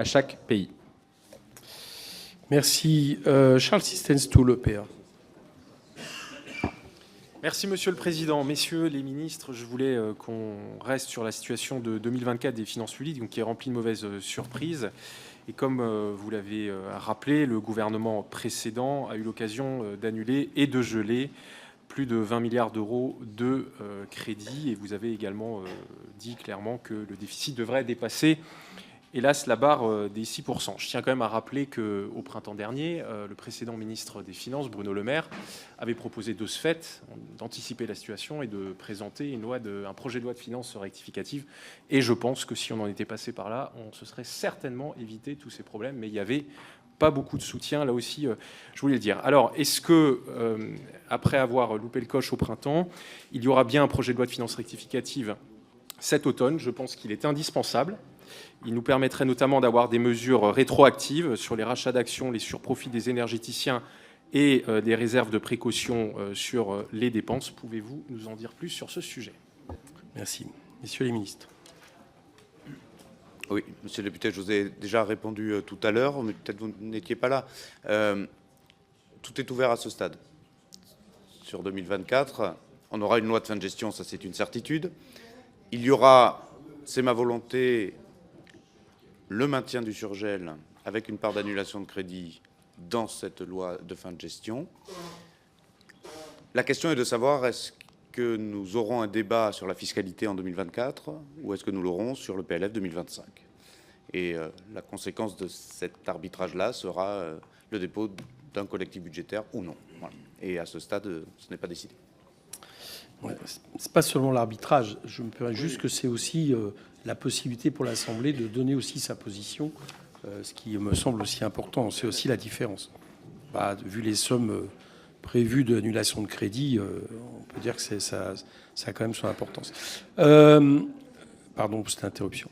à chaque pays. Merci. Charles Sistens-Toul, EPA. Merci Monsieur le Président. Messieurs les ministres, je voulais qu'on reste sur la situation de 2024 des finances publiques, donc qui est remplie de mauvaises surprises. Et comme vous l'avez rappelé, le gouvernement précédent a eu l'occasion d'annuler et de geler plus de 20 milliards d'euros de crédits. Et vous avez également dit clairement que le déficit devrait dépasser, hélas, la barre des 6%. Je tiens quand même à rappeler qu'au printemps dernier, le précédent ministre des Finances, Bruno Le Maire, avait proposé de ce fait d'anticiper la situation et de présenter un projet de loi de finances rectificative. Et je pense que si on en était passé par là, on se serait certainement évité tous ces problèmes. Mais il n'y avait pas beaucoup de soutien, là aussi, je voulais le dire. Alors, est-ce que, après avoir loupé le coche au printemps, il y aura bien un projet de loi de finances rectificative cet automne? Je pense qu'il est indispensable. Il nous permettrait notamment d'avoir des mesures rétroactives sur les rachats d'actions, les surprofits des énergéticiens et des réserves de précaution sur les dépenses. Pouvez-vous nous en dire plus sur ce sujet? Merci. Messieurs les ministres. Oui, monsieur le député, je vous ai déjà répondu tout à l'heure, mais peut-être vous n'étiez pas là. Tout est ouvert à ce stade. Sur 2024, on aura une loi de fin de gestion, ça c'est une certitude. Il y aura, c'est ma volonté, le maintien du surgel avec une part d'annulation de crédit dans cette loi de fin de gestion. La question est de savoir est-ce que nous aurons un débat sur la fiscalité en 2024 ou est-ce que nous l'aurons sur le PLF 2025. Et la conséquence de cet arbitrage-là sera le dépôt d'un collectif budgétaire ou non. Voilà. Et à ce stade, ce n'est pas décidé. Ouais, c'est pas seulement l'arbitrage. Je me permets juste que c'est aussi la possibilité pour l'Assemblée de donner aussi sa position, ce qui me semble aussi important. C'est aussi la différence. Bah, vu les sommes prévues d'annulation de crédit, on peut dire que ça a quand même son importance. Pardon pour cette interruption.